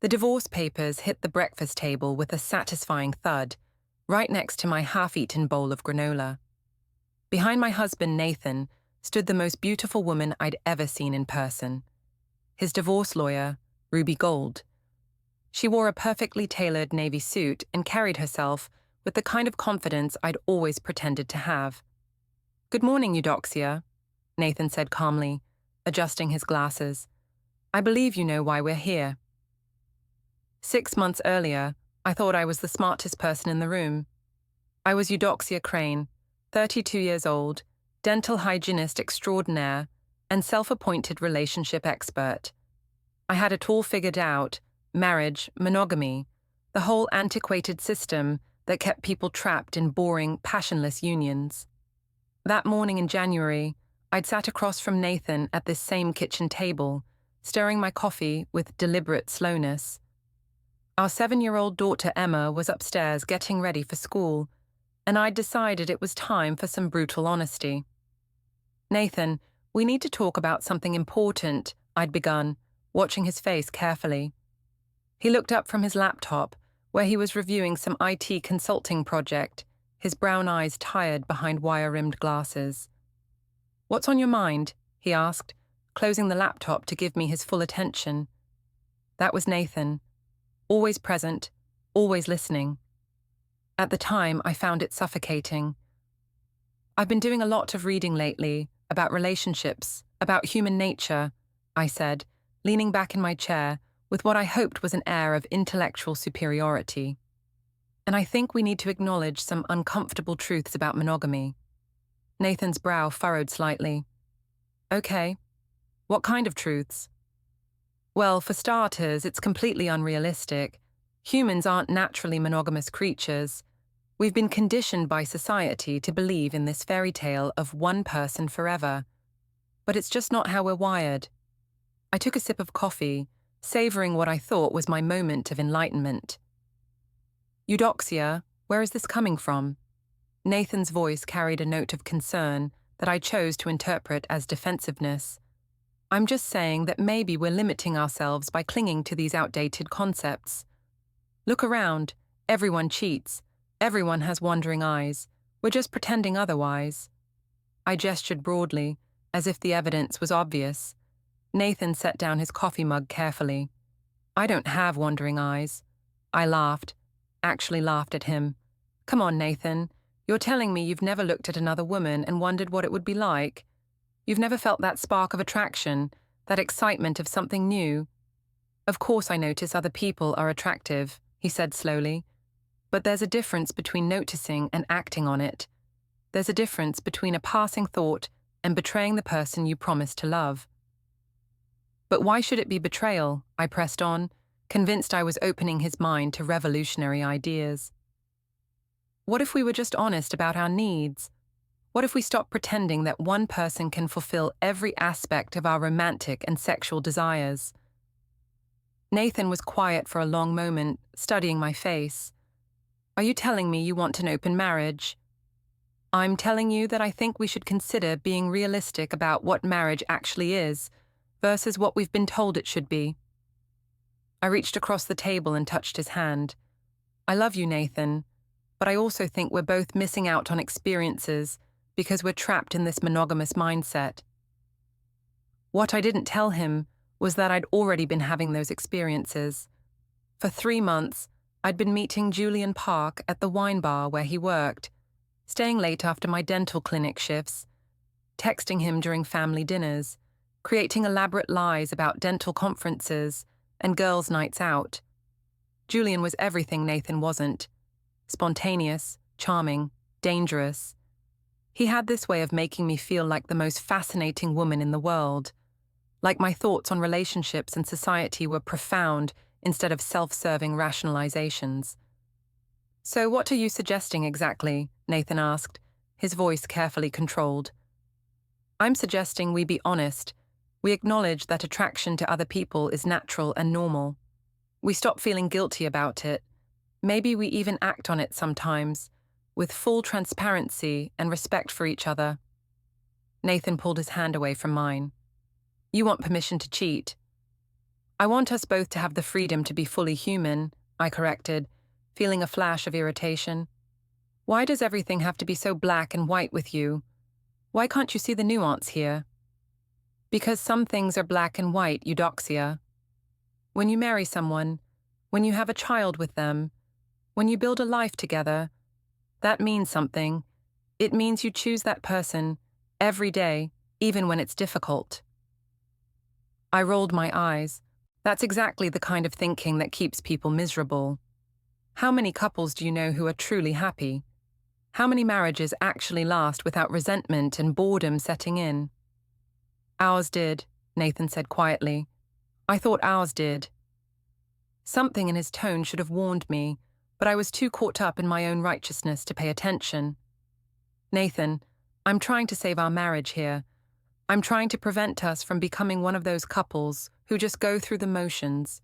The divorce papers hit the breakfast table with a satisfying thud, right next to my half-eaten bowl of granola. Behind my husband, Nathan, stood the most beautiful woman I'd ever seen in person. His divorce lawyer, Ruby Gold. She wore a perfectly tailored navy suit and carried herself with the kind of confidence I'd always pretended to have. "Good morning, Eudoxia," Nathan said calmly, adjusting his glasses. "I believe you know why we're here." 6 months earlier, I thought I was the smartest person in the room. I was Eudoxia Crane, 32 years old, dental hygienist extraordinaire, and self-appointed relationship expert. I had it all figured out: marriage, monogamy, the whole antiquated system that kept people trapped in boring, passionless unions. That morning in January, I'd sat across from Nathan at this same kitchen table, stirring my coffee with deliberate slowness. Our 7-year-old daughter Emma was upstairs getting ready for school, and I'd decided it was time for some brutal honesty. "Nathan, we need to talk about something important," I'd begun, watching his face carefully. He looked up from his laptop, where he was reviewing some IT consulting project, his brown eyes tired behind wire-rimmed glasses. "What's on your mind?" he asked, closing the laptop to give me his full attention. That was Nathan. Always present, always listening. At the time, I found it suffocating. "I've been doing a lot of reading lately, about relationships, about human nature," I said, leaning back in my chair with what I hoped was an air of intellectual superiority. "And I think we need to acknowledge some uncomfortable truths about monogamy." Nathan's brow furrowed slightly. "Okay. What kind of truths?" "Well, for starters, it's completely unrealistic. Humans aren't naturally monogamous creatures. We've been conditioned by society to believe in this fairy tale of one person forever. But it's just not how we're wired." I took a sip of coffee, savoring what I thought was my moment of enlightenment. "Eudoxia, where is this coming from?" Nathan's voice carried a note of concern that I chose to interpret as defensiveness. "I'm just saying that maybe we're limiting ourselves by clinging to these outdated concepts. Look around, everyone cheats, everyone has wandering eyes, we're just pretending otherwise." I gestured broadly, as if the evidence was obvious. Nathan set down his coffee mug carefully. "I don't have wandering eyes." I laughed, actually laughed at him. "Come on, Nathan, you're telling me you've never looked at another woman and wondered what it would be like? You've never felt that spark of attraction, that excitement of something new?" "Of course I notice other people are attractive," he said slowly. "But there's a difference between noticing and acting on it. There's a difference between a passing thought and betraying the person you promised to love." "But why should it be betrayal?" I pressed on, convinced I was opening his mind to revolutionary ideas. "What if we were just honest about our needs? What if we stopped pretending that one person can fulfill every aspect of our romantic and sexual desires?" Nathan was quiet for a long moment, studying my face. "Are you telling me you want an open marriage?" "I'm telling you that I think we should consider being realistic about what marriage actually is, versus what we've been told it should be." I reached across the table and touched his hand. "I love you, Nathan, but I also think we're both missing out on experiences because we're trapped in this monogamous mindset." What I didn't tell him was that I'd already been having those experiences. For 3 months, I'd been meeting Julien Park at the wine bar where he worked, staying late after my dental clinic shifts, texting him during family dinners, creating elaborate lies about dental conferences and girls' nights out. Julien was everything Nathan wasn't: spontaneous, charming, dangerous. He had this way of making me feel like the most fascinating woman in the world, like my thoughts on relationships and society were profound instead of self-serving rationalizations. "So what are you suggesting exactly?" Nathan asked, his voice carefully controlled. "I'm suggesting we be honest. We acknowledge that attraction to other people is natural and normal. We stop feeling guilty about it. Maybe we even act on it sometimes, with full transparency and respect for each other." Nathan pulled his hand away from mine. "You want permission to cheat?" I want us both to have the freedom to be fully human, I corrected, feeling a flash of irritation. Why does everything have to be so black and white with you? Why can't you see the nuance here? Because some things are black and white, Eudoxia. When you marry someone, when you have a child with them, when you build a life together, that means something. It means you choose that person every day, even when it's difficult. I rolled my eyes. That's exactly the kind of thinking that keeps people miserable. How many couples do you know who are truly happy? How many marriages actually last without resentment and boredom setting in? Ours did, Nathan said quietly. I thought ours did. Something in his tone should have warned me, but I was too caught up in my own righteousness to pay attention. Nathan, I'm trying to save our marriage here. I'm trying to prevent us from becoming one of those couples who just go through the motions,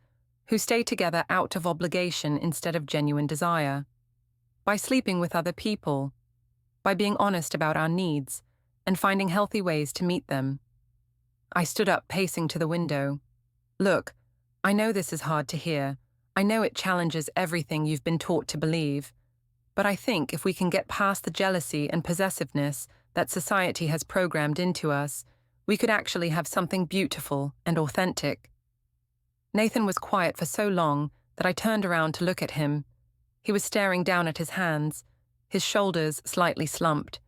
who stay together out of obligation instead of genuine desire. By sleeping with other people, by being honest about our needs, and finding healthy ways to meet them. I stood up, pacing to the window. Look, I know this is hard to hear. I know it challenges everything you've been taught to believe. But I think if we can get past the jealousy and possessiveness that society has programmed into us, we could actually have something beautiful and authentic. Nathan was quiet for so long that I turned around to look at him. He was staring down at his hands, his shoulders slightly slumped.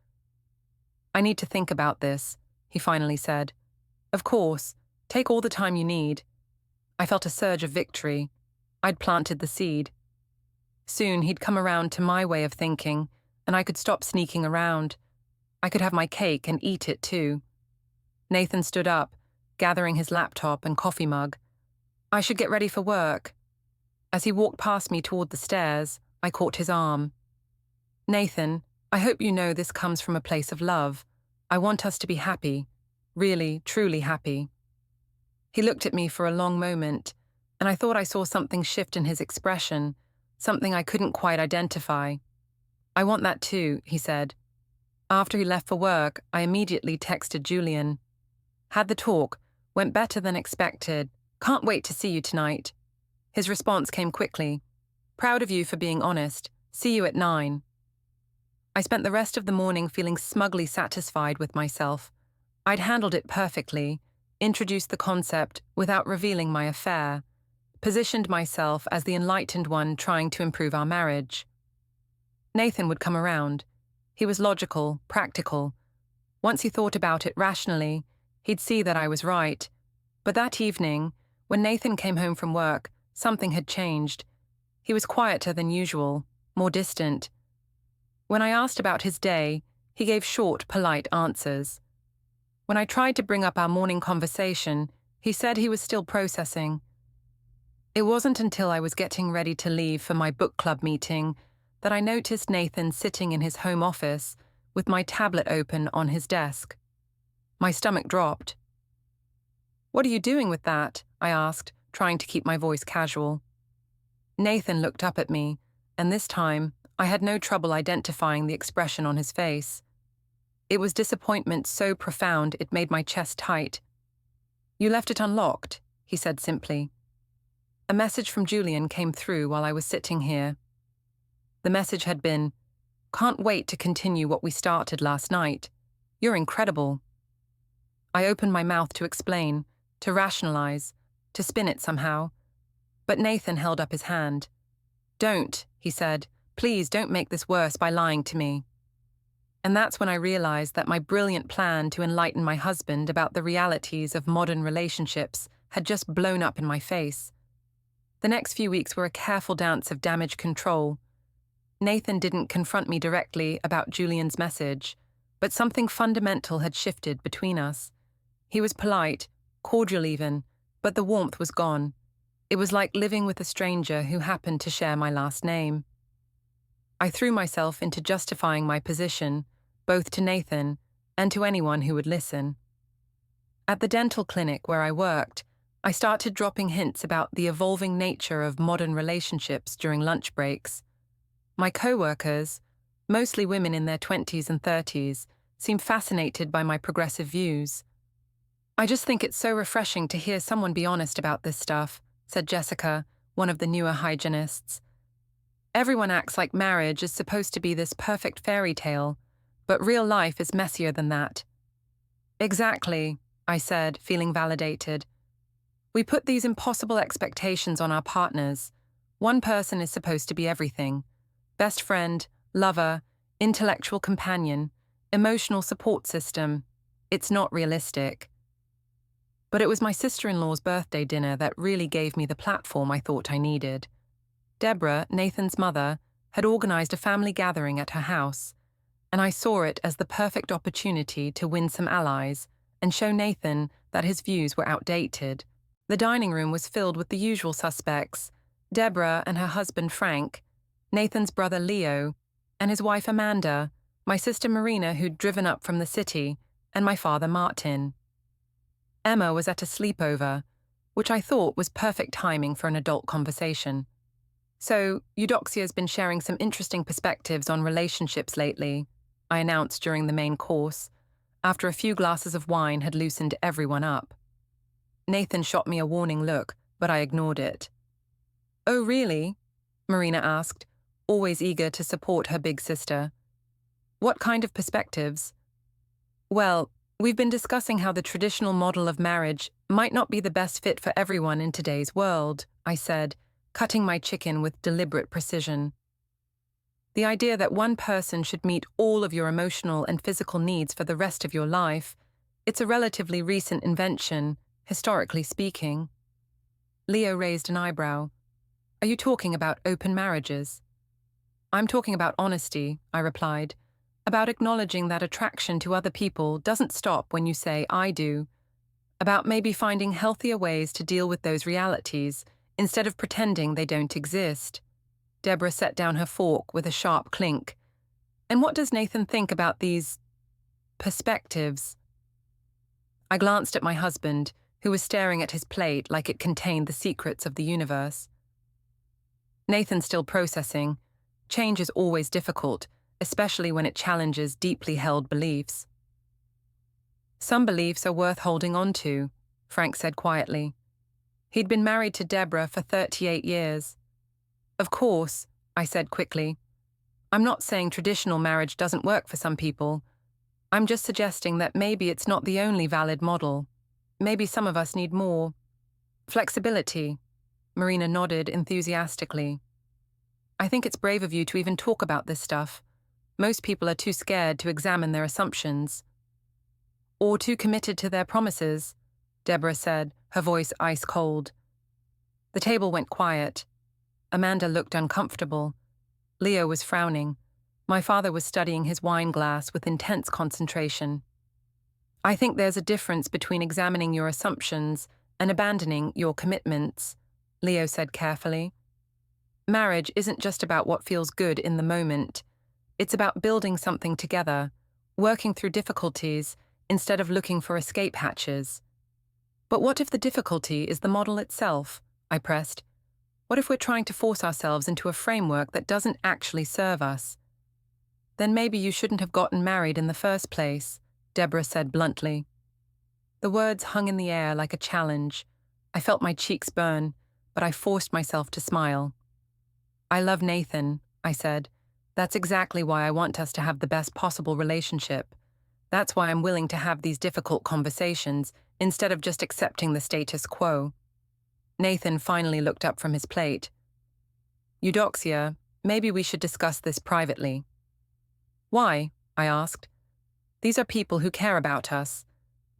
I need to think about this, he finally said. Of course, take all the time you need. I felt a surge of victory. I'd planted the seed. Soon he'd come around to my way of thinking, and I could stop sneaking around. I could have my cake and eat it too. Nathan stood up, gathering his laptop and coffee mug. I should get ready for work. As he walked past me toward the stairs, I caught his arm. Nathan, I hope you know this comes from a place of love. I want us to be happy. Really, truly happy. He looked at me for a long moment, and I thought I saw something shift in his expression, something I couldn't quite identify. I want that too, he said. After he left for work, I immediately texted Julien. Had the talk, went better than expected. Can't wait to see you tonight. His response came quickly. Proud of you for being honest. See you at 9. I spent the rest of the morning feeling smugly satisfied with myself. I'd handled it perfectly, introduced the concept without revealing my affair, positioned myself as the enlightened one trying to improve our marriage. Nathan would come around. He was logical, practical. Once he thought about it rationally, he'd see that I was right. But that evening, when Nathan came home from work, something had changed. He was quieter than usual, more distant. When I asked about his day, he gave short, polite answers. When I tried to bring up our morning conversation, he said he was still processing. It wasn't until I was getting ready to leave for my book club meeting that I noticed Nathan sitting in his home office with my tablet open on his desk. My stomach dropped. What are you doing with that? I asked, trying to keep my voice casual. Nathan looked up at me, and this time I had no trouble identifying the expression on his face. It was disappointment so profound it made my chest tight. You left it unlocked, he said simply. A message from Julien came through while I was sitting here. The message had been, "Can't wait to continue what we started last night. You're incredible." I opened my mouth to explain, to rationalize, to spin it somehow. But Nathan held up his hand. "Don't," he said. "Please don't make this worse by lying to me." And that's when I realized that my brilliant plan to enlighten my husband about the realities of modern relationships had just blown up in my face. The next few weeks were a careful dance of damage control. Nathan didn't confront me directly about Julien's message, but something fundamental had shifted between us. He was polite, cordial even, but the warmth was gone. It was like living with a stranger who happened to share my last name. I threw myself into justifying my position, both to Nathan and to anyone who would listen. At the dental clinic where I worked, I started dropping hints about the evolving nature of modern relationships during lunch breaks. My co-workers, mostly women in their 20s and 30s, seemed fascinated by my progressive views. I just think it's so refreshing to hear someone be honest about this stuff, said Jessica, one of the newer hygienists. Everyone acts like marriage is supposed to be this perfect fairy tale, but real life is messier than that. Exactly, I said, feeling validated. We put these impossible expectations on our partners. One person is supposed to be everything: best friend, lover, intellectual companion, emotional support system. It's not realistic. But it was my sister-in-law's birthday dinner that really gave me the platform I thought I needed. Deborah, Nathan's mother, had organized a family gathering at her house, and I saw it as the perfect opportunity to win some allies and show Nathan that his views were outdated. The dining room was filled with the usual suspects: Deborah and her husband Frank, Nathan's brother Leo, and his wife Amanda, my sister Marina, who'd driven up from the city, and my father Martin. Emma was at a sleepover, which I thought was perfect timing for an adult conversation. So, Eudoxia's been sharing some interesting perspectives on relationships lately, I announced during the main course, after a few glasses of wine had loosened everyone up. Nathan shot me a warning look, but I ignored it. Oh, really? Marina asked, always eager to support her big sister. What kind of perspectives? Well, we've been discussing how the traditional model of marriage might not be the best fit for everyone in today's world, I said, cutting my chicken with deliberate precision. The idea that one person should meet all of your emotional and physical needs for the rest of your life, it's a relatively recent invention, historically speaking. Leo raised an eyebrow. Are you talking about open marriages? I'm talking about honesty, I replied, about acknowledging that attraction to other people doesn't stop when you say I do, about maybe finding healthier ways to deal with those realities instead of pretending they don't exist. Deborah set down her fork with a sharp clink. And what does Nathan think about these perspectives? I glanced at my husband, who was staring at his plate like it contained the secrets of the universe. Nathan's still processing. Change is always difficult, especially when it challenges deeply held beliefs. Some beliefs are worth holding on to, Frank said quietly. He'd been married to Deborah for 38 years. Of course, I said quickly. I'm not saying traditional marriage doesn't work for some people. I'm just suggesting that maybe it's not the only valid model. Maybe some of us need more flexibility. Marina nodded enthusiastically. I think it's brave of you to even talk about this stuff. Most people are too scared to examine their assumptions. Or too committed to their promises, Deborah said, her voice ice cold. The table went quiet. Amanda looked uncomfortable. Leo was frowning. My father was studying his wine glass with intense concentration. I think there's a difference between examining your assumptions and abandoning your commitments, Leo said carefully. Marriage isn't just about what feels good in the moment. It's about building something together, working through difficulties instead of looking for escape hatches. But what if the difficulty is the model itself? I pressed. What if we're trying to force ourselves into a framework that doesn't actually serve us? Then maybe you shouldn't have gotten married in the first place, Deborah said bluntly. The words hung in the air like a challenge. I felt my cheeks burn, but I forced myself to smile. I love Nathan, I said. That's exactly why I want us to have the best possible relationship. That's why I'm willing to have these difficult conversations instead of just accepting the status quo. Nathan finally looked up from his plate. Eudoxia, maybe we should discuss this privately. Why? I asked. These are people who care about us,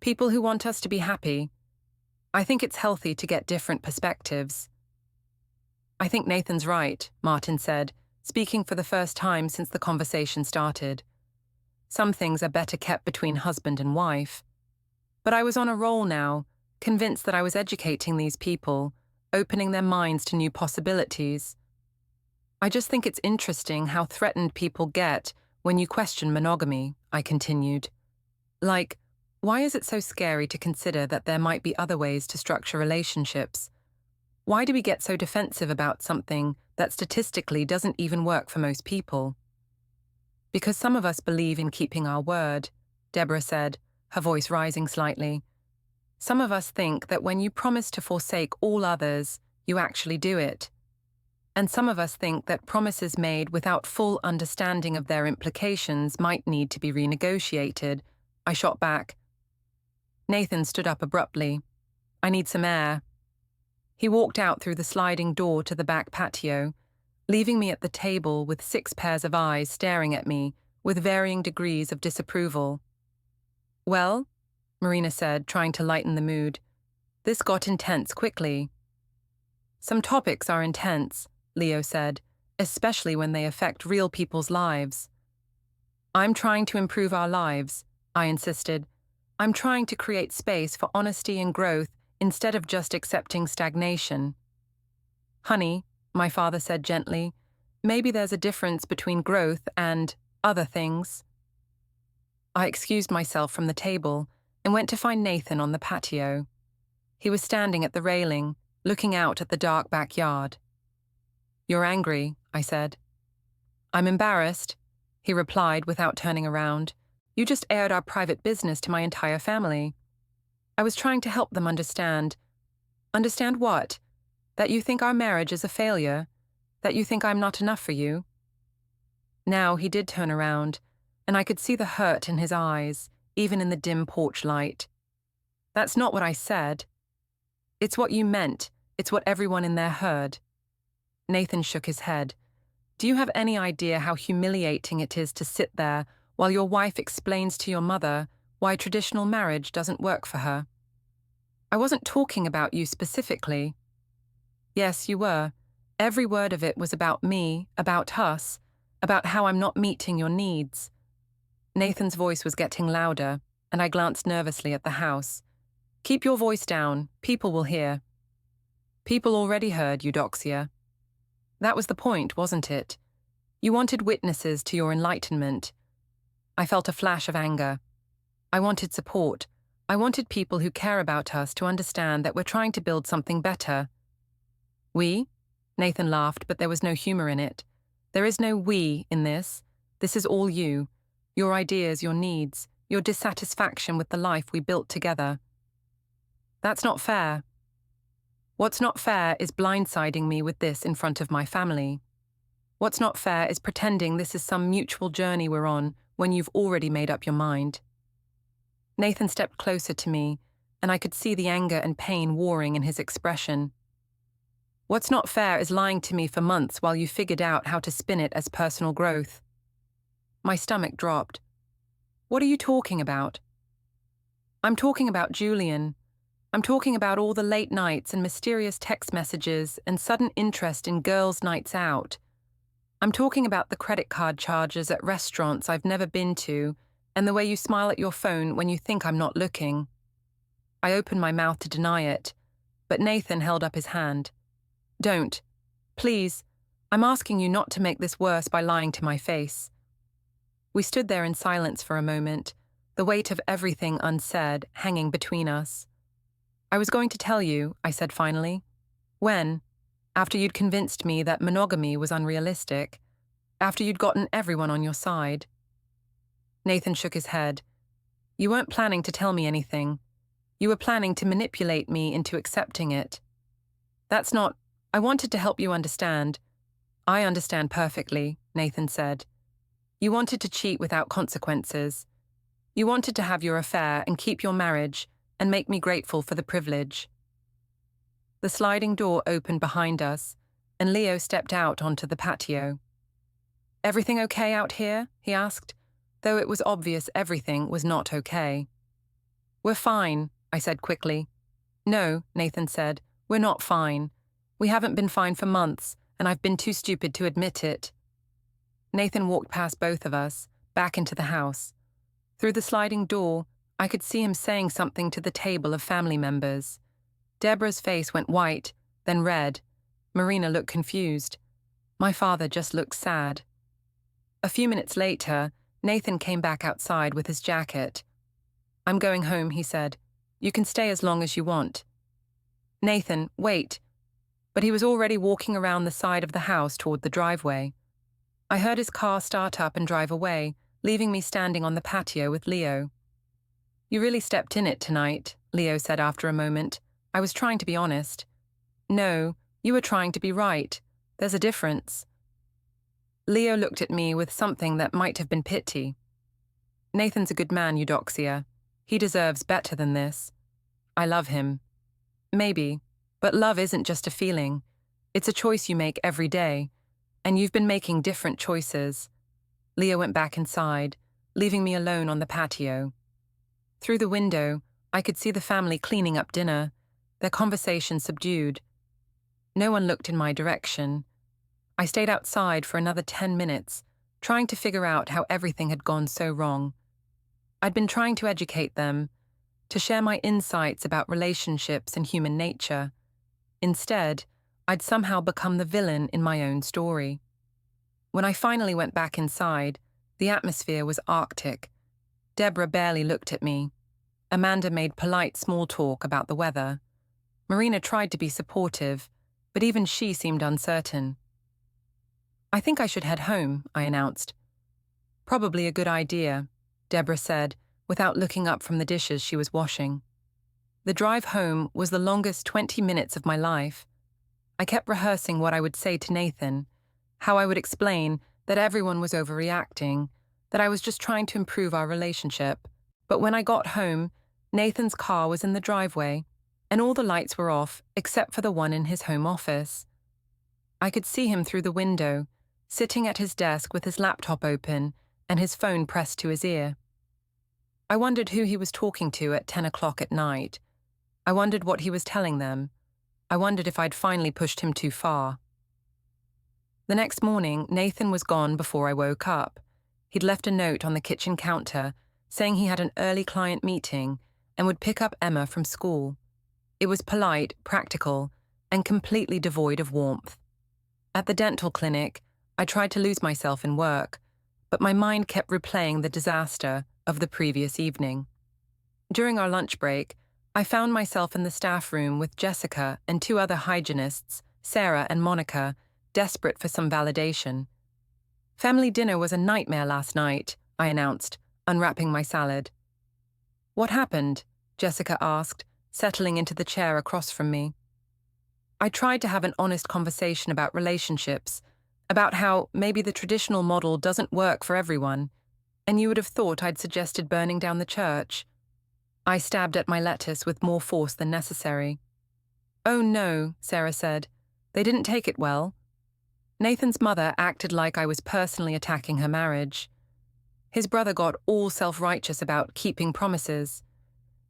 people who want us to be happy. I think it's healthy to get different perspectives. I think Nathan's right, Martin said, speaking for the first time since the conversation started. Some things are better kept between husband and wife. But I was on a roll now, convinced that I was educating these people, opening their minds to new possibilities. I just think it's interesting how threatened people get when you question monogamy, I continued. Like, why is it so scary to consider that there might be other ways to structure relationships? Why do we get so defensive about something that statistically doesn't even work for most people? Because some of us believe in keeping our word, Deborah said, her voice rising slightly. Some of us think that when you promise to forsake all others, you actually do it. And some of us think that promises made without full understanding of their implications might need to be renegotiated. I shot back. Nathan stood up abruptly. I need some air. He walked out through the sliding door to the back patio, leaving me at the table with 6 pairs of eyes staring at me with varying degrees of disapproval. Well, Marina said, trying to lighten the mood. This got intense quickly. Some topics are intense, Leo said, especially when they affect real people's lives. I'm trying to improve our lives, I insisted. I'm trying to create space for honesty and growth instead of just accepting stagnation. Honey, my father said gently, maybe there's a difference between growth and other things. I excused myself from the table and went to find Nathan on the patio. He was standing at the railing, looking out at the dark backyard. You're angry, I said. I'm embarrassed, he replied without turning around. You just aired our private business to my entire family. I was trying to help them understand. Understand what? That you think our marriage is a failure? That you think I'm not enough for you? Now he did turn around, and I could see the hurt in his eyes, even in the dim porch light. That's not what I said. It's what you meant. It's what everyone in there heard. Nathan shook his head. Do you have any idea how humiliating it is to sit there while your wife explains to your mother why traditional marriage doesn't work for her? I wasn't talking about you specifically. Yes, you were. Every word of it was about me, about us, about how I'm not meeting your needs. Nathan's voice was getting louder, and I glanced nervously at the house. Keep your voice down. People will hear. People already heard, Eudoxia. That was the point, wasn't it? You wanted witnesses to your enlightenment. I felt a flash of anger. I wanted support. I wanted people who care about us to understand that we're trying to build something better. We? Nathan laughed, but there was no humor in it. There is no we in this. This is all you. Your ideas, your needs, your dissatisfaction with the life we built together. That's not fair. What's not fair is blindsiding me with this in front of my family. What's not fair is pretending this is some mutual journey we're on when you've already made up your mind. Nathan stepped closer to me, and I could see the anger and pain warring in his expression. What's not fair is lying to me for months while you figured out how to spin it as personal growth. My stomach dropped. What are you talking about? I'm talking about Julien. I'm talking about all the late nights and mysterious text messages and sudden interest in girls' nights out. I'm talking about the credit card charges at restaurants I've never been to and the way you smile at your phone when you think I'm not looking. I opened my mouth to deny it, but Nathan held up his hand. Don't. Please. I'm asking you not to make this worse by lying to my face. We stood there in silence for a moment, the weight of everything unsaid hanging between us. I was going to tell you, I said finally. When? After you'd convinced me that monogamy was unrealistic. After you'd gotten everyone on your side. Nathan shook his head. You weren't planning to tell me anything. You were planning to manipulate me into accepting it. That's not... I wanted to help you understand. I understand perfectly, Nathan said. You wanted to cheat without consequences. You wanted to have your affair and keep your marriage and make me grateful for the privilege. The sliding door opened behind us, and Leo stepped out onto the patio. Everything okay out here? He asked, though it was obvious everything was not okay. We're fine, I said quickly. No, Nathan said, we're not fine. We haven't been fine for months, and I've been too stupid to admit it. Nathan walked past both of us, back into the house. Through the sliding door, I could see him saying something to the table of family members. Deborah's face went white, then red. Marina looked confused. My father just looked sad. A few minutes later, Nathan came back outside with his jacket. I'm going home, he said. You can stay as long as you want. Nathan, wait. But he was already walking around the side of the house toward the driveway. I heard his car start up and drive away, leaving me standing on the patio with Leo. You really stepped in it tonight, Leo said after a moment. I was trying to be honest. No, you were trying to be right. There's a difference. Leo looked at me with something that might have been pity. Nathan's a good man, Eudoxia. He deserves better than this. I love him. Maybe, but love isn't just a feeling. It's a choice you make every day, and you've been making different choices. Leo went back inside, leaving me alone on the patio. Through the window, I could see the family cleaning up dinner, their conversation subdued. No one looked in my direction. I stayed outside for another 10 minutes, trying to figure out how everything had gone so wrong. I'd been trying to educate them, to share my insights about relationships and human nature. Instead, I'd somehow become the villain in my own story. When I finally went back inside, the atmosphere was arctic. Deborah barely looked at me. Amanda made polite small talk about the weather. Marina tried to be supportive, but even she seemed uncertain. I think I should head home, I announced. Probably a good idea, Deborah said, without looking up from the dishes she was washing. The drive home was the longest 20 minutes of my life. I kept rehearsing what I would say to Nathan, how I would explain that everyone was overreacting, that I was just trying to improve our relationship. But when I got home, Nathan's car was in the driveway, and all the lights were off except for the one in his home office. I could see him through the window, sitting at his desk with his laptop open and his phone pressed to his ear. I wondered who he was talking to at 10 o'clock at night. I wondered what he was telling them. I wondered if I'd finally pushed him too far. The next morning, Nathan was gone before I woke up. He'd left a note on the kitchen counter saying he had an early client meeting and would pick up Emma from school. It was polite, practical, and completely devoid of warmth. At the dental clinic, I tried to lose myself in work, but my mind kept replaying the disaster of the previous evening. During our lunch break, I found myself in the staff room with Jessica and 2 other hygienists, Sarah and Monica, desperate for some validation. Family dinner was a nightmare last night, I announced, unwrapping my salad. What happened? Jessica asked, settling into the chair across from me. I tried to have an honest conversation about relationships, about how maybe the traditional model doesn't work for everyone, and you would have thought I'd suggested burning down the church. I stabbed at my lettuce with more force than necessary. Oh no, Sarah said. They didn't take it well. Nathan's mother acted like I was personally attacking her marriage. His brother got all self-righteous about keeping promises.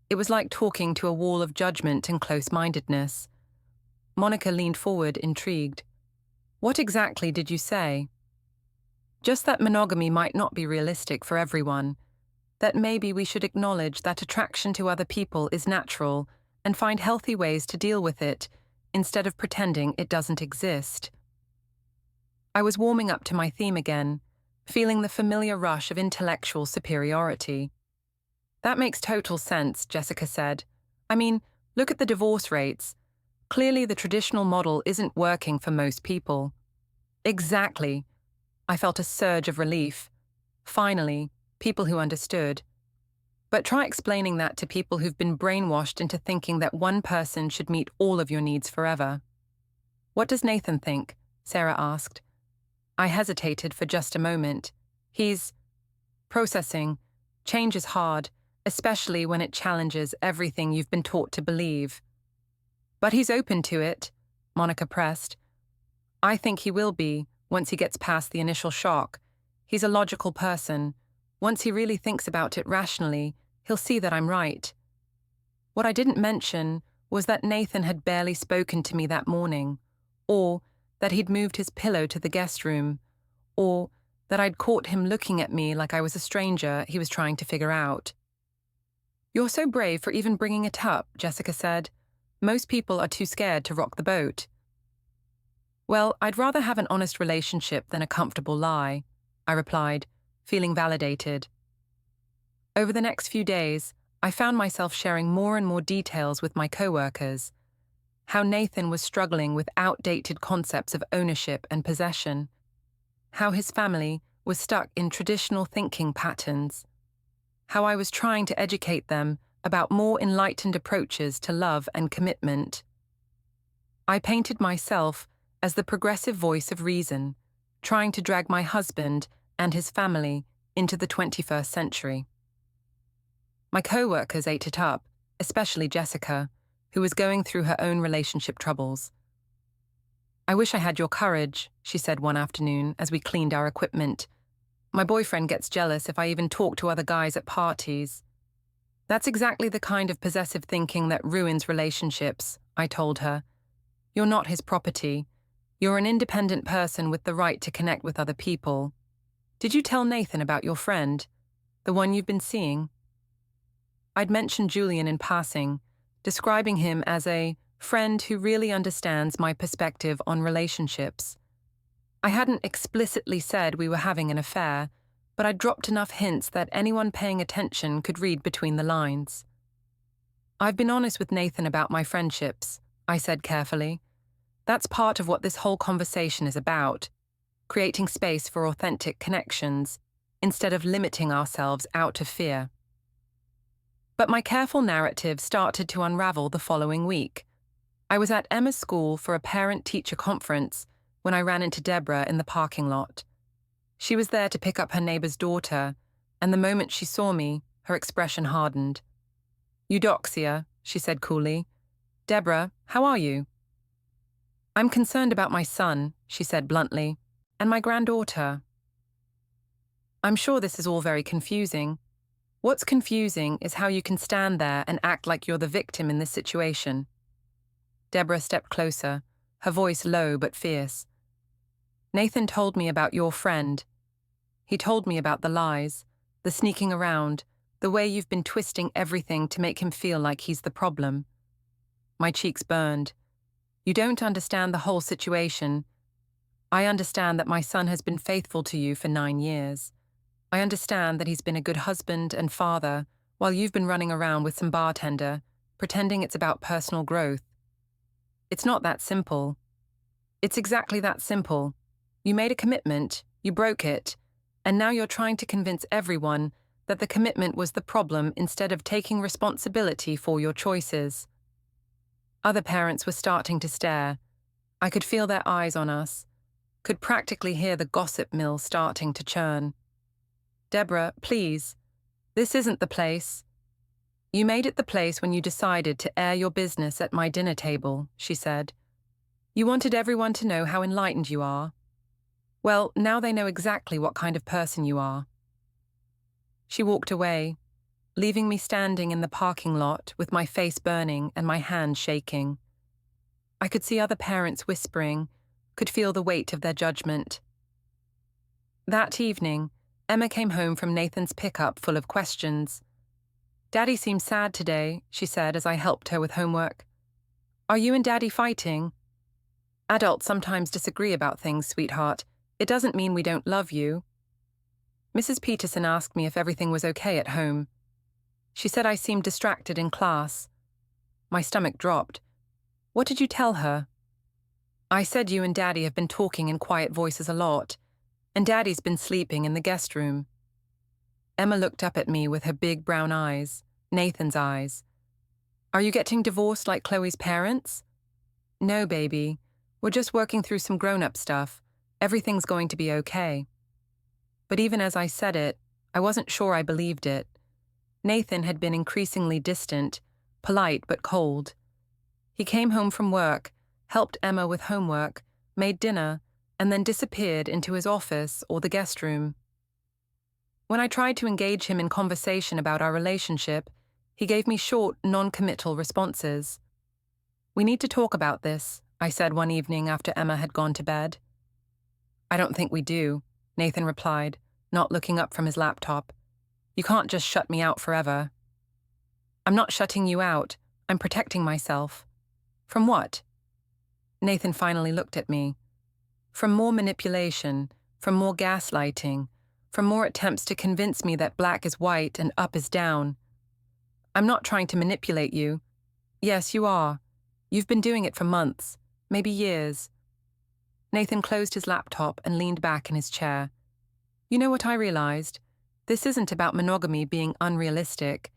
It was like talking to a wall of judgment and close-mindedness. Monica leaned forward, intrigued. What exactly did you say? Just that monogamy might not be realistic for everyone, that maybe we should acknowledge that attraction to other people is natural and find healthy ways to deal with it, instead of pretending it doesn't exist. I was warming up to my theme again, feeling the familiar rush of intellectual superiority. That makes total sense, Jessica said. I mean, look at the divorce rates. Clearly the traditional model isn't working for most people. Exactly. I felt a surge of relief. Finally, people who understood. But try explaining that to people who've been brainwashed into thinking that one person should meet all of your needs forever. What does Nathan think? Sarah asked. I hesitated for just a moment. He's processing. Change is hard, especially when it challenges everything you've been taught to believe. But he's open to it, Monica pressed. I think he will be, once he gets past the initial shock. He's a logical person. Once he really thinks about it rationally, he'll see that I'm right. What I didn't mention was that Nathan had barely spoken to me that morning, or that he'd moved his pillow to the guest room, or that I'd caught him looking at me like I was a stranger he was trying to figure out. You're so brave for even bringing it up, Jessica said. Most people are too scared to rock the boat. Well, I'd rather have an honest relationship than a comfortable lie, I replied, feeling validated. Over the next few days, I found myself sharing more and more details with my coworkers. How Nathan was struggling with outdated concepts of ownership and possession. How his family was stuck in traditional thinking patterns. How I was trying to educate them about more enlightened approaches to love and commitment. I painted myself as the progressive voice of reason, trying to drag my husband and his family into the 21st century. My co-workers ate it up, especially Jessica, who was going through her own relationship troubles. "I wish I had your courage," she said one afternoon as we cleaned our equipment. "My boyfriend gets jealous if I even talk to other guys at parties." "That's exactly the kind of possessive thinking that ruins relationships," I told her. "You're not his property. You're an independent person with the right to connect with other people. Did you tell Nathan about your friend, the one you've been seeing?" I'd mentioned Julien in passing, describing him as a friend who really understands my perspective on relationships. I hadn't explicitly said we were having an affair, but I'd dropped enough hints that anyone paying attention could read between the lines. "I've been honest with Nathan about my friendships," I said carefully. "That's part of what this whole conversation is about, creating space for authentic connections, instead of limiting ourselves out of fear." But my careful narrative started to unravel the following week. I was at Emma's school for a parent-teacher conference when I ran into Deborah in the parking lot. She was there to pick up her neighbor's daughter, and the moment she saw me, her expression hardened. "Eudoxia," she said coolly. "Deborah, how are you?" "I'm concerned about my son," she said bluntly, "and my granddaughter." "I'm sure this is all very confusing. What's confusing is how you can stand there and act like you're the victim in this situation." Deborah stepped closer, her voice low but fierce. "Nathan told me about your friend. He told me about the lies, the sneaking around, the way you've been twisting everything to make him feel like he's the problem." My cheeks burned. "You don't understand the whole situation. I understand that my son has been faithful to you for 9 years. I understand that he's been a good husband and father while you've been running around with some bartender, pretending it's about personal growth. It's not that simple." "It's exactly that simple. You made a commitment, you broke it, and now you're trying to convince everyone that the commitment was the problem instead of taking responsibility for your choices." Other parents were starting to stare. I could feel their eyes on us, could practically hear the gossip mill starting to churn. "Deborah, please. This isn't the place." "You made it the place when you decided to air your business at my dinner table," she said. "You wanted everyone to know how enlightened you are. Well, now they know exactly what kind of person you are." She walked away, leaving me standing in the parking lot with my face burning and my hands shaking. I could see other parents whispering, could feel the weight of their judgment. That evening, Emma came home from Nathan's pickup full of questions. "Daddy seems sad today," she said as I helped her with homework. "Are you and Daddy fighting?" "Adults sometimes disagree about things, sweetheart. It doesn't mean we don't love you." Mrs. Peterson asked me if everything was okay at home. She said I seemed distracted in class. My stomach dropped. "What did you tell her?" "I said you and Daddy have been talking in quiet voices a lot, and Daddy's been sleeping in the guest room." Emma looked up at me with her big brown eyes, Nathan's eyes. "Are you getting divorced like Chloe's parents?" "No, baby. We're just working through some grown-up stuff. Everything's going to be okay." But even as I said it, I wasn't sure I believed it. Nathan had been increasingly distant, polite but cold. He came home from work, helped Emma with homework, made dinner, and then disappeared into his office or the guest room. When I tried to engage him in conversation about our relationship, he gave me short, non-committal responses. "We need to talk about this," I said one evening after Emma had gone to bed. "I don't think we do," Nathan replied, not looking up from his laptop. "You can't just shut me out forever." "I'm not shutting you out. I'm protecting myself." "From what?" Nathan finally looked at me. "From more manipulation, from more gaslighting, from more attempts to convince me that black is white and up is down." "I'm not trying to manipulate you." "Yes, you are. You've been doing it for months, maybe years." Nathan closed his laptop and leaned back in his chair. "You know what I realized? This isn't about monogamy being unrealistic.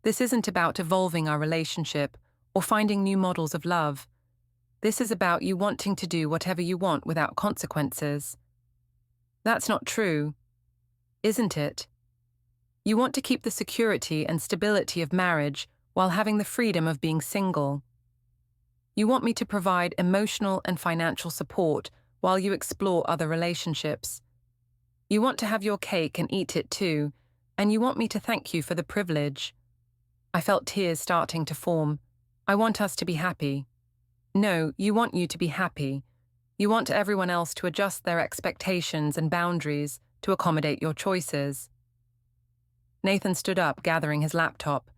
This isn't about evolving our relationship or finding new models of love. This is about you wanting to do whatever you want without consequences. That's not true, isn't it? You want to keep the security and stability of marriage while having the freedom of being single. You want me to provide emotional and financial support while you explore other relationships. You want to have your cake and eat it too, and you want me to thank you for the privilege. I felt tears starting to form. I want us to be happy. No, you want you to be happy. You want everyone else to adjust their expectations and boundaries to accommodate your choices. Nathan stood up, gathering his laptop.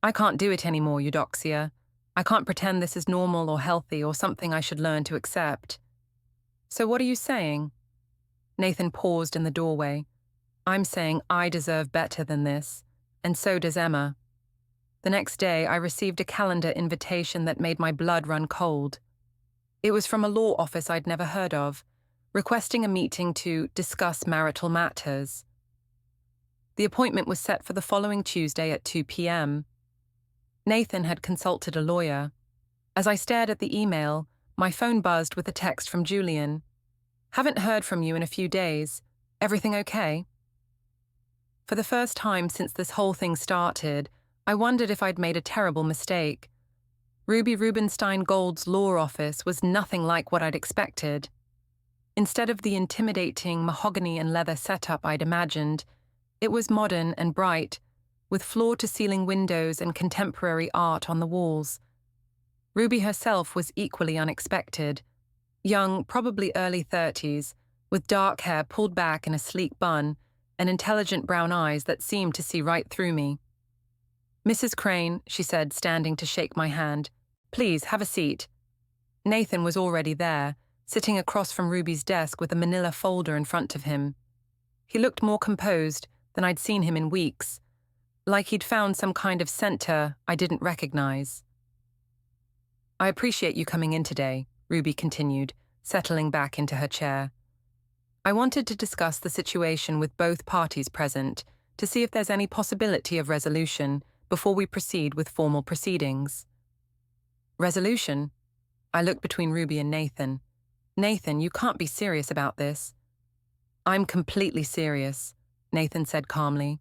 I can't do it anymore, Eudoxia. I can't pretend this is normal or healthy or something I should learn to accept. So what are you saying? Nathan paused in the doorway. I'm saying I deserve better than this, and so does Emma. The next day, I received a calendar invitation that made my blood run cold. It was from a law office I'd never heard of, requesting a meeting to discuss marital matters. The appointment was set for the following Tuesday at 2 p.m. Nathan had consulted a lawyer. As I stared at the email, my phone buzzed with a text from Julien. Haven't heard from you in a few days. Everything okay? For the first time since this whole thing started, I wondered if I'd made a terrible mistake. Ruby Rubenstein Gold's law office was nothing like what I'd expected. Instead of the intimidating mahogany and leather setup I'd imagined, it was modern and bright, with floor-to-ceiling windows and contemporary art on the walls. Ruby herself was equally unexpected. Young, probably early 30s, with dark hair pulled back in a sleek bun and intelligent brown eyes that seemed to see right through me. Mrs. Crane, she said, standing to shake my hand. Please, have a seat. Nathan was already there, sitting across from Ruby's desk with a manila folder in front of him. He looked more composed than I'd seen him in weeks, like he'd found some kind of center I didn't recognize. I appreciate you coming in today, Ruby continued, settling back into her chair. I wanted to discuss the situation with both parties present to see if there's any possibility of resolution before we proceed with formal proceedings. Resolution? I looked between Ruby and Nathan. Nathan, you can't be serious about this. I'm completely serious, Nathan said calmly.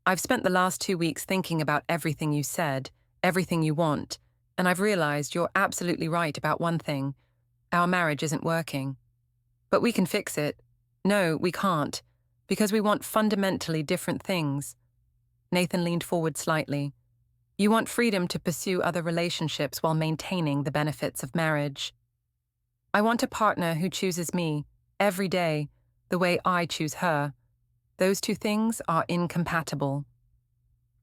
I've spent the last 2 weeks thinking about everything you said, everything you want, and I've realized you're absolutely right about one thing. Our marriage isn't working. But we can fix it. No, we can't, because we want fundamentally different things. Nathan leaned forward slightly. You want freedom to pursue other relationships while maintaining the benefits of marriage. I want a partner who chooses me, every day, the way I choose her. Those two things are incompatible.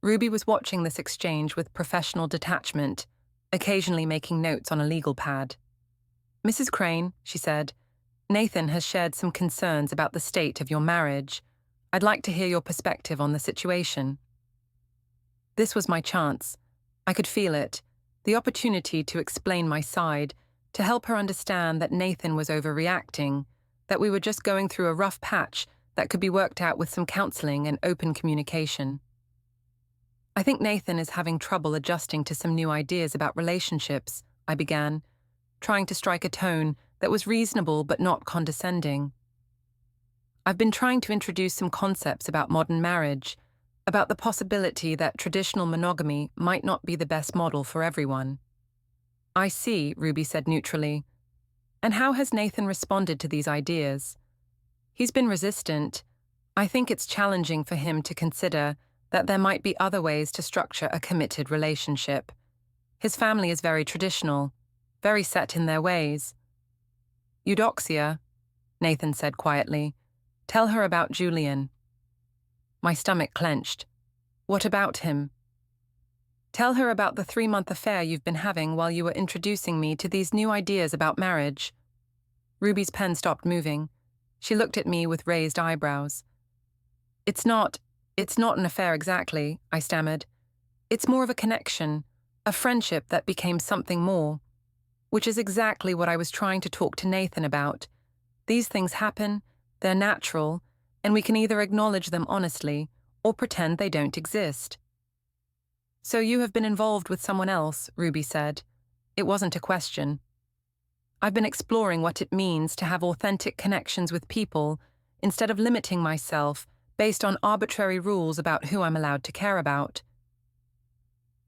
Ruby was watching this exchange with professional detachment, occasionally making notes on a legal pad. Mrs. Crane, she said, Nathan has shared some concerns about the state of your marriage. I'd like to hear your perspective on the situation. This was my chance. I could feel it, the opportunity to explain my side, to help her understand that Nathan was overreacting, that we were just going through a rough patch that could be worked out with some counseling and open communication. I think Nathan is having trouble adjusting to some new ideas about relationships, I began, trying to strike a tone that was reasonable but not condescending. I've been trying to introduce some concepts about modern marriage, about the possibility that traditional monogamy might not be the best model for everyone. I see, Ruby said neutrally. And how has Nathan responded to these ideas? He's been resistant. I think it's challenging for him to consider that there might be other ways to structure a committed relationship. His family is very traditional, very set in their ways. Eudoxia, Nathan said quietly, tell her about Julien. My stomach clenched. What about him? Tell her about the 3-month affair you've been having while you were introducing me to these new ideas about marriage. Ruby's pen stopped moving. She looked at me with raised eyebrows. It's not an affair exactly, I stammered. It's more of a connection, a friendship that became something more, which is exactly what I was trying to talk to Nathan about. These things happen, they're natural, and we can either acknowledge them honestly or pretend they don't exist. So you have been involved with someone else, Ruby said. It wasn't a question. I've been exploring what it means to have authentic connections with people instead of limiting myself based on arbitrary rules about who I'm allowed to care about.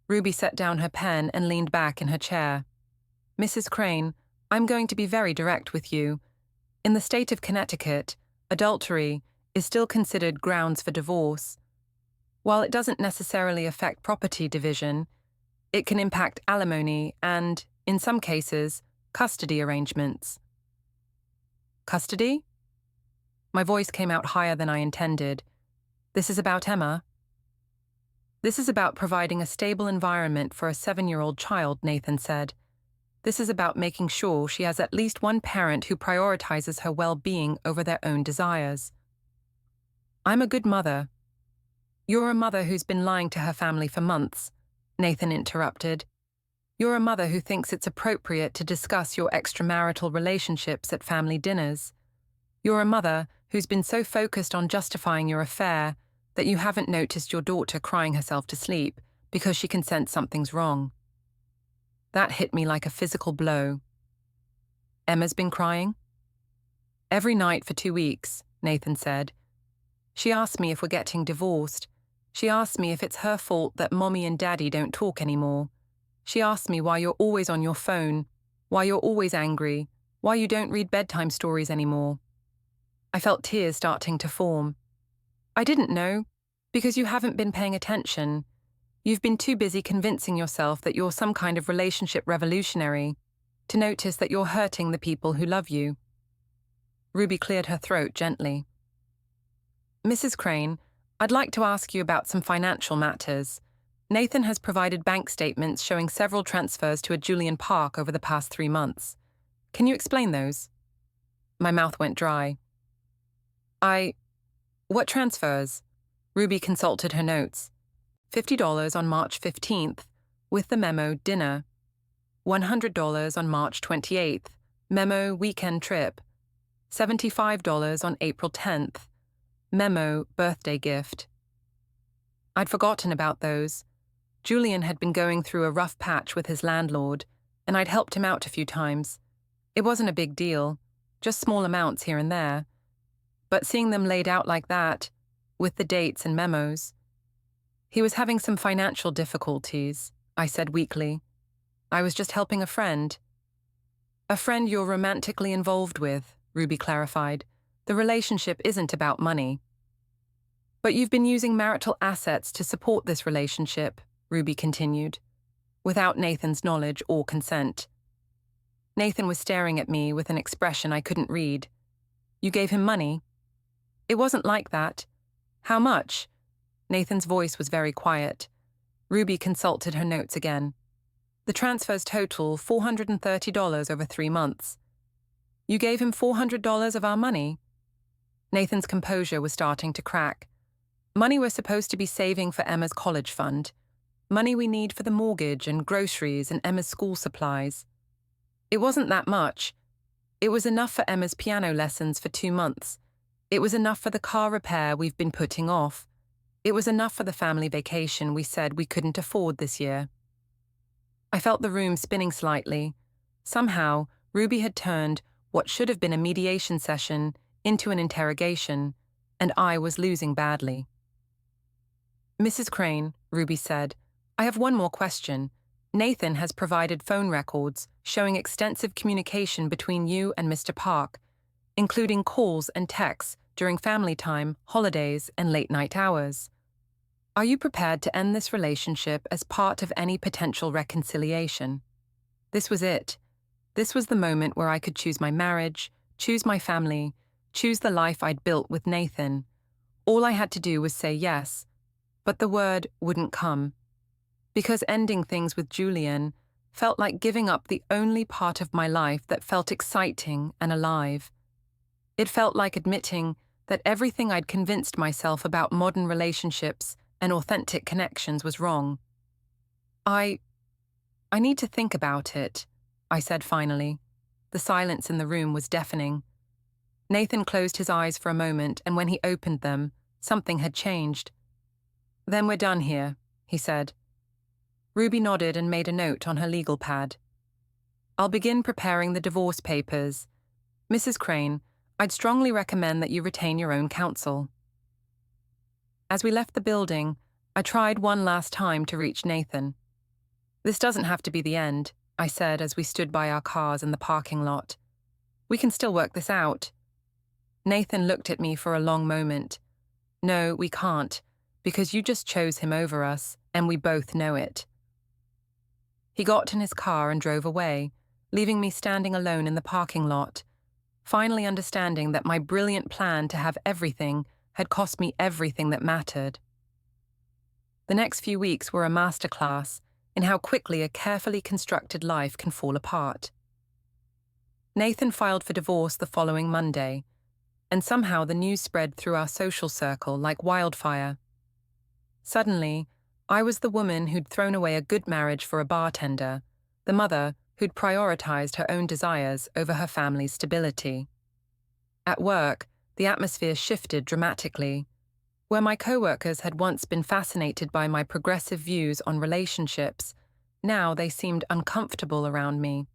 Ruby set down her pen and leaned back in her chair. Mrs. Crane, I'm going to be very direct with you. In the state of Connecticut, adultery is still considered grounds for divorce. While it doesn't necessarily affect property division, it can impact alimony and, in some cases, custody arrangements. Custody? My voice came out higher than I intended. This is about Emma. This is about providing a stable environment for a 7-year-old child, Nathan said. This is about making sure she has at least one parent who prioritizes her well-being over their own desires. I'm a good mother. You're a mother who's been lying to her family for months, Nathan interrupted. You're a mother who thinks it's appropriate to discuss your extramarital relationships at family dinners. You're a mother who's been so focused on justifying your affair that you haven't noticed your daughter crying herself to sleep because she can sense something's wrong. That hit me like a physical blow. Emma's been crying? Every night for 2 weeks, Nathan said. She asked me if we're getting divorced. She asked me if it's her fault that Mommy and Daddy don't talk anymore. She asked me why you're always on your phone, why you're always angry, why you don't read bedtime stories anymore. I felt tears starting to form. I didn't know, because you haven't been paying attention. You've been too busy convincing yourself that you're some kind of relationship revolutionary to notice that you're hurting the people who love you. Ruby cleared her throat gently. Mrs. Crane, I'd like to ask you about some financial matters. Nathan has provided bank statements showing several transfers to a Julien Park over the past 3 months. Can you explain those? My mouth went dry. What transfers? Ruby consulted her notes. $50 on March 15th, with the memo dinner. $100 on March 28th, memo weekend trip. $75 on April 10th, memo birthday gift. I'd forgotten about those. Julien had been going through a rough patch with his landlord, and I'd helped him out a few times. It wasn't a big deal, just small amounts here and there. But seeing them laid out like that, with the dates and memos. He was having some financial difficulties, I said weakly. I was just helping a friend. A friend you're romantically involved with, Ruby clarified. The relationship isn't about money. But you've been using marital assets to support this relationship, Ruby continued, without Nathan's knowledge or consent. Nathan was staring at me with an expression I couldn't read. You gave him money? It wasn't like that. How much? Nathan's voice was very quiet. Ruby consulted her notes again. The transfers total $430 over 3 months. You gave him $400 of our money? Nathan's composure was starting to crack. Money we're supposed to be saving for Emma's college fund. Money we need for the mortgage and groceries and Emma's school supplies. It wasn't that much. It was enough for Emma's piano lessons for 2 months. It was enough for the car repair we've been putting off. It was enough for the family vacation we said we couldn't afford this year. I felt the room spinning slightly. Somehow, Ruby had turned what should have been a mediation session into an interrogation, and I was losing badly. Mrs. Crane, Ruby said, I have one more question. Nathan has provided phone records showing extensive communication between you and Mr. Park, including calls and texts during family time, holidays, and late-night hours. Are you prepared to end this relationship as part of any potential reconciliation? This was it. This was the moment where I could choose my marriage, choose my family, choose the life I'd built with Nathan. All I had to do was say yes, but the word wouldn't come. Because ending things with Julien felt like giving up the only part of my life that felt exciting and alive. It felt like admitting that everything I'd convinced myself about modern relationships and authentic connections was wrong. I need to think about it, I said finally. The silence in the room was deafening. Nathan closed his eyes for a moment, and when he opened them, something had changed. Then we're done here, he said. Ruby nodded and made a note on her legal pad. I'll begin preparing the divorce papers. Mrs. Crane, I'd strongly recommend that you retain your own counsel. As we left the building, I tried one last time to reach Nathan. This doesn't have to be the end, I said as we stood by our cars in the parking lot. We can still work this out. Nathan looked at me for a long moment. No, we can't, because you just chose him over us, and we both know it. He got in his car and drove away, leaving me standing alone in the parking lot, finally understanding that my brilliant plan to have everything had cost me everything that mattered. The next few weeks were a masterclass in how quickly a carefully constructed life can fall apart. Nathan filed for divorce the following Monday, and somehow the news spread through our social circle like wildfire. Suddenly, I was the woman who'd thrown away a good marriage for a bartender, the mother who'd prioritized her own desires over her family's stability. At work, the atmosphere shifted dramatically. Where my co-workers had once been fascinated by my progressive views on relationships, now they seemed uncomfortable around me.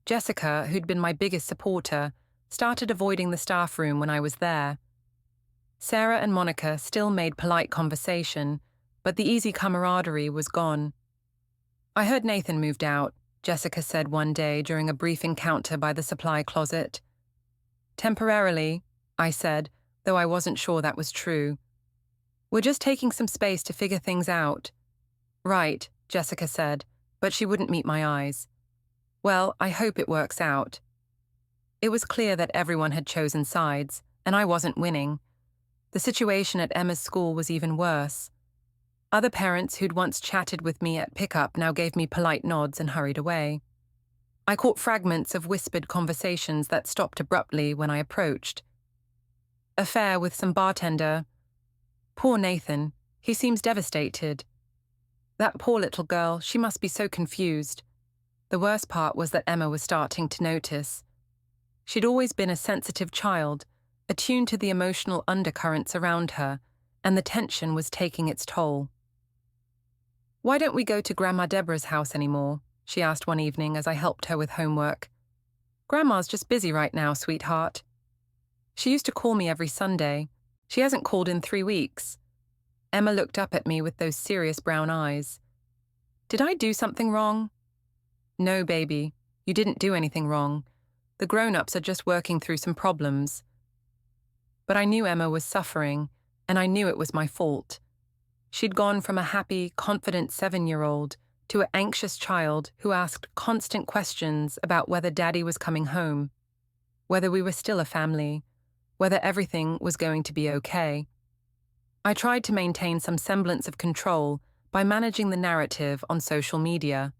Jessica, who'd been my biggest supporter, started avoiding the staff room when I was there. Sarah and Monica still made polite conversation, but the easy camaraderie was gone. I heard Nathan moved out, Jessica said one day during a brief encounter by the supply closet. Temporarily, I said, though I wasn't sure that was true. We're just taking some space to figure things out. Right, Jessica said, but she wouldn't meet my eyes. Well, I hope it works out. It was clear that everyone had chosen sides, and I wasn't winning. The situation at Emma's school was even worse. Other parents who'd once chatted with me at pickup now gave me polite nods and hurried away. I caught fragments of whispered conversations that stopped abruptly when I approached. Affair with some bartender. Poor Nathan, he seems devastated. That poor little girl, she must be so confused. The worst part was that Emma was starting to notice. She'd always been a sensitive child, attuned to the emotional undercurrents around her, and the tension was taking its toll. Why don't we go to Grandma Deborah's house anymore? She asked one evening as I helped her with homework. Grandma's just busy right now, sweetheart. She used to call me every Sunday. She hasn't called in 3 weeks. Emma looked up at me with those serious brown eyes. Did I do something wrong? No, baby, you didn't do anything wrong. The grown-ups are just working through some problems. But I knew Emma was suffering, and I knew it was my fault. She'd gone from a happy, confident 7-year-old to an anxious child who asked constant questions about whether Daddy was coming home, whether we were still a family, whether everything was going to be okay. I tried to maintain some semblance of control by managing the narrative on social media.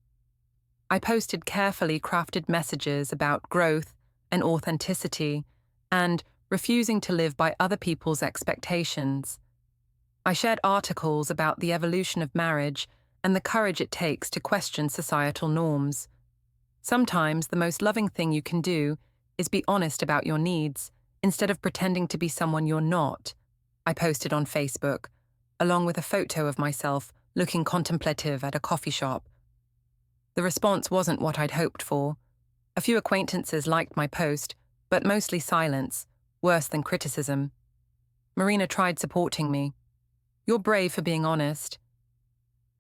I posted carefully crafted messages about growth and authenticity and refusing to live by other people's expectations. I shared articles about the evolution of marriage and the courage it takes to question societal norms. Sometimes the most loving thing you can do is be honest about your needs instead of pretending to be someone you're not, I posted on Facebook, along with a photo of myself looking contemplative at a coffee shop. The response wasn't what I'd hoped for. A few acquaintances liked my post, but mostly silence, worse than criticism. Marina tried supporting me. You're brave for being honest.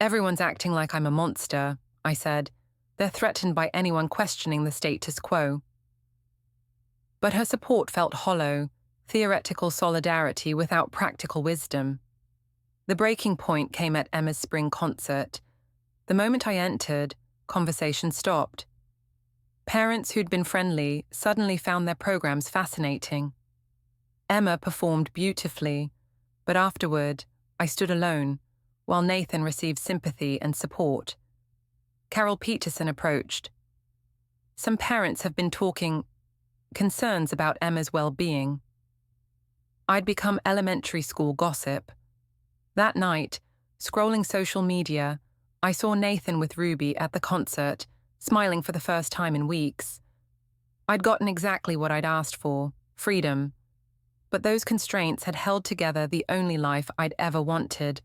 Everyone's acting like I'm a monster, I said. They're threatened by anyone questioning the status quo. But her support felt hollow, theoretical solidarity without practical wisdom. The breaking point came at Emma's spring concert. The moment I entered, conversation stopped. Parents who'd been friendly suddenly found their programs fascinating. Emma performed beautifully, but afterward, I stood alone, while Nathan received sympathy and support. Carol Peterson approached. Some parents have been talking concerns about Emma's well-being. I'd become elementary school gossip. That night, scrolling social media, I saw Nathan with Ruby at the concert, smiling for the first time in weeks. I'd gotten exactly what I'd asked for, freedom. But those constraints had held together the only life I'd ever wanted,